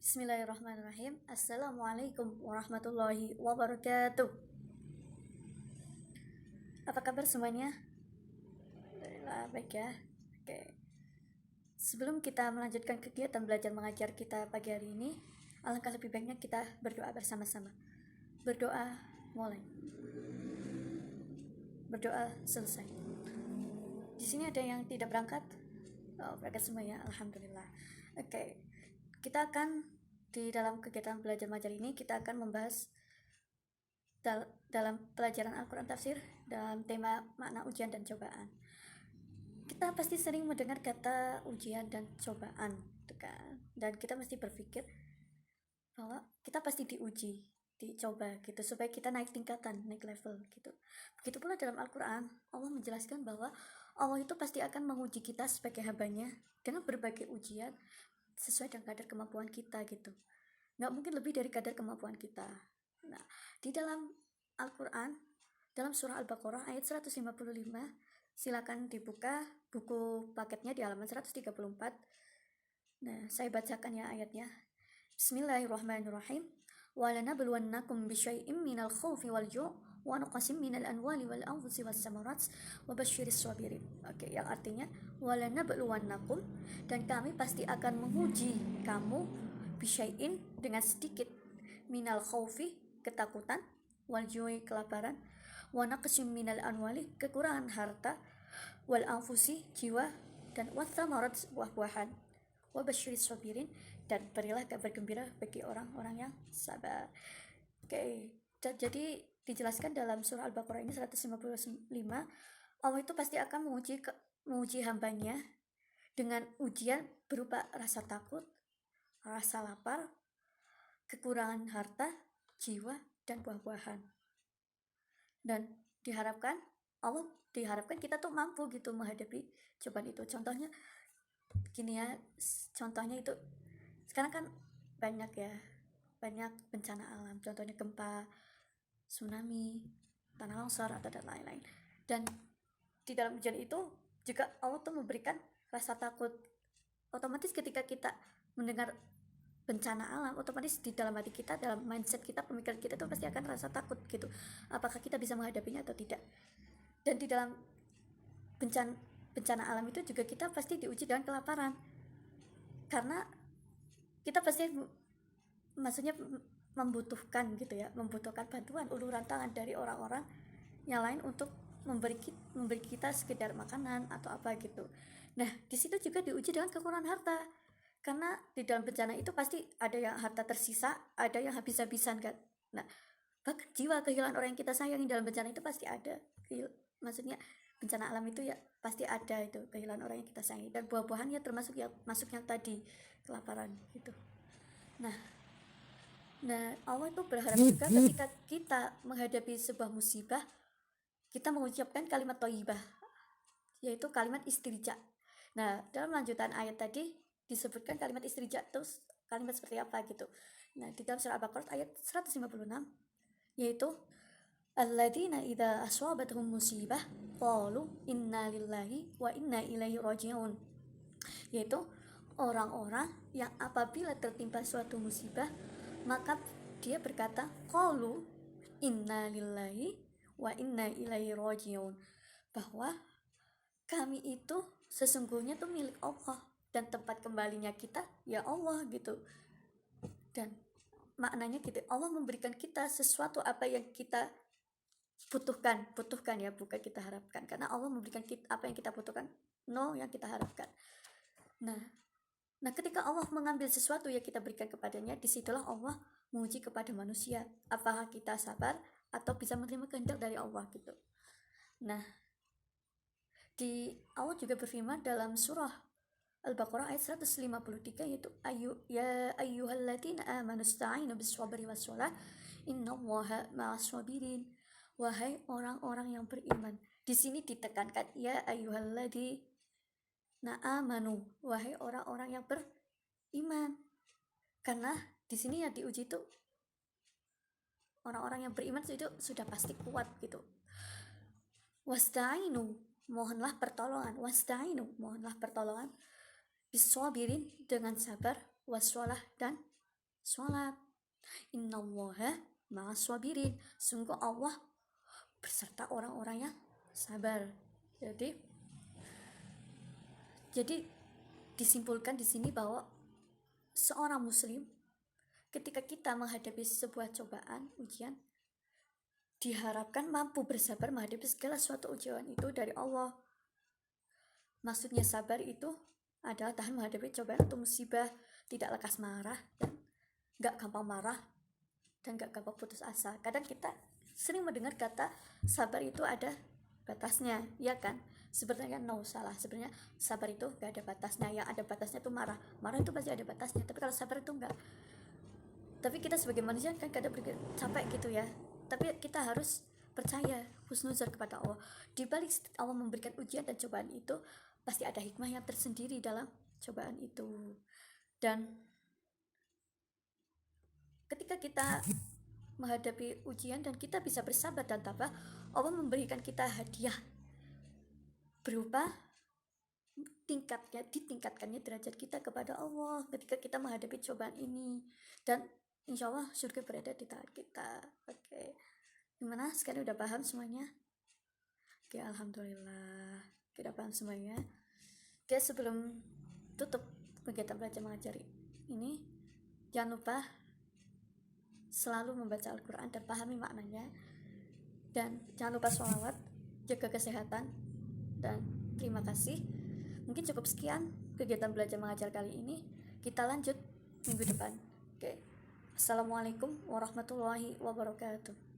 Bismillahirrahmanirrahim. Assalamualaikum warahmatullahi wabarakatuh. Apa kabar semuanya? Alhamdulillah baik ya. Oke. Sebelum kita melanjutkan kegiatan belajar mengajar kita pagi hari ini, alangkah lebih baiknya kita berdoa bersama-sama. Berdoa mulai. Berdoa selesai. Di sini ada yang tidak berangkat? Oh, berangkat semua ya. Alhamdulillah. Oke. Kita akan di dalam kegiatan belajar mengajar ini kita akan membahas dalam pelajaran Al-Quran Tafsir dalam tema makna ujian dan cobaan. Kita pasti sering mendengar kata ujian dan cobaan, kan? Dan kita mesti berpikir bahwa kita pasti diuji, dicoba gitu supaya kita naik tingkatan, naik level gitu. Begitu pula dalam Al-Quran, Allah menjelaskan bahwa Allah itu pasti akan menguji kita sebagai hambanya dengan berbagai ujian sesuai dengan kadar kemampuan kita gitu. Nggak mungkin lebih dari kadar kemampuan kita. Nah, di dalam Al-Quran, dalam surah Al-Baqarah ayat 155, silakan dibuka buku paketnya di halaman 134. Nah, saya bacakan ya ayatnya. Bismillahirrahmanirrahim. وَلَنَبْلُوَنَّكُمْ بِشَيْءٍ مِّنَ الْخَوْفِ وَالْجُوعِ وَنَقْصٍ مِّنَ الْأَمْوَالِ وَالْأَنفُسِ وَالثَّمَرَاتِ وَبَشِّرِ الصَّابِرِينَ. Oke, yang artinya وَلَنَبْلُوَنَّكُمْ, dan kami pasti akan menguji kamu bisyai'in, dengan sedikit, minal khaufi, ketakutan, wal ju'i, kelaparan, wa naqsim minal anwali, kekurangan harta, wal anfusi, jiwa, dan wathamarat, buah-buahan, wa basyiris sabirin, dan berilah kabar gembira bagi orang-orang yang sabar. Oke, jadi dijelaskan dalam surah Al-Baqarah ini 155, Allah itu pasti akan menguji hambanya dengan ujian berupa rasa takut, rasa lapar, kekurangan harta, jiwa, dan buah-buahan. Dan diharapkan kita tuh mampu gitu menghadapi cobaan itu. Contohnya gini ya, contohnya itu sekarang kan banyak bencana alam, contohnya gempa, tsunami, tanah longsor, atau dan lain-lain. Dan di dalam ujian itu juga Allah tuh memberikan rasa takut. Otomatis ketika kita mendengar bencana alam, otomatis di dalam hati kita, dalam mindset kita, pemikiran kita tuh pasti akan rasa takut gitu. Apakah kita bisa menghadapinya atau tidak? Dan di dalam bencana alam itu juga kita pasti diuji dengan kelaparan, karena kita pasti maksudnya membutuhkan bantuan uluran tangan dari orang-orang yang lain untuk memberi kita sekedar makanan atau apa gitu. Nah, di situ juga diuji dengan kekurangan harta, karena di dalam bencana itu pasti ada yang harta tersisa, ada yang habis-habisan kan. Nah, bahkan jiwa, kehilangan orang yang kita sayangi dalam bencana itu pasti ada. Maksudnya bencana alam itu ya pasti ada itu, kehilangan orang yang kita sayangi. Dan buah-buahan ya termasuk masuk yang tadi, kelaparan gitu. Nah Allah itu berharap juga ketika kita menghadapi sebuah musibah, kita mengucapkan kalimat thayyibah, yaitu kalimat istirja. Nah, dalam lanjutan ayat tadi disebutkan kalimat istirja, terus kalimat seperti apa gitu. Nah, di dalam surah Al-Baqarah ayat 156, yaitu alladzina idza aswabatuhum musibah qalu inna lillahi wa inna ilaihi raji'un, yaitu orang-orang yang apabila tertimpa suatu musibah maka dia berkata qalu inna lillahi wa inna ilaihi raji'un, bahwa kami itu sesungguhnya tuh milik Allah dan tempat kembalinya kita ya Allah gitu. Dan maknanya gitu, Allah memberikan kita sesuatu apa yang kita butuhkan ya, bukan kita harapkan, karena Allah memberikan kita apa yang kita butuhkan, yang kita harapkan. Nah, ketika Allah mengambil sesuatu yang kita berikan kepadanya, disitulah Allah menguji kepada manusia, apakah kita sabar atau bisa menerima kehendak dari Allah gitu. Nah, Allah juga berfirman dalam surah Al-Baqarah ayat 153, yaitu ya ayyuhalladzina amanu sta'inu bis-sabri was-shalah innallaha ma'as sabirin. Wahai orang-orang yang beriman. Di sini ditekankan ya ayyuhalladzina amanu, wahai orang-orang yang beriman. Karena di sini yang diuji itu orang-orang yang beriman itu sudah pasti kuat gitu. Wasta'inu, mohonlah pertolongan. Wasta'inu, mohonlah pertolongan. Bis-sabirin, dengan sabar. Was-shalah, dan sholat. Innallaha ma'as sabirin, sungguh Allah berserta orang-orang yang sabar. Jadi disimpulkan di sini bahwa seorang muslim ketika kita menghadapi sebuah cobaan, ujian, diharapkan mampu bersabar menghadapi segala suatu ujian itu dari Allah. Maksudnya sabar itu adalah tahan menghadapi cobaan atau musibah, tidak lekas marah dan gak gampang marah dan gak gampang putus asa. Kadang kita sering mendengar kata sabar itu ada batasnya, ya kan? Sebenarnya salah. Sebenarnya sabar itu gak ada batasnya. Yang ada batasnya itu marah. Marah itu pasti ada batasnya. Tapi kalau sabar itu enggak. Tapi kita sebagai manusia kan kadang capek gitu ya. Tapi kita harus percaya, husnuzon kepada Allah. Di balik Allah memberikan ujian dan cobaan itu, pasti ada hikmah yang tersendiri dalam cobaan itu. Dan ketika kita menghadapi ujian dan kita bisa bersabar dan tabah, Allah memberikan kita hadiah berupa ditingkatkannya derajat kita kepada Allah ketika kita menghadapi cobaan ini, dan insya Allah surga berada di tangan kita. Oke, gimana sekarang udah paham semuanya? Oke, alhamdulillah kita paham semuanya. Oke, sebelum tutup kegiatan belajar mengajar ini, jangan lupa selalu membaca Al-Quran dan pahami maknanya, dan jangan lupa sholawat, jaga kesehatan, dan terima kasih. Mungkin cukup sekian kegiatan belajar mengajar kali ini. Kita lanjut minggu depan. Oke. Assalamualaikum warahmatullahi wabarakatuh.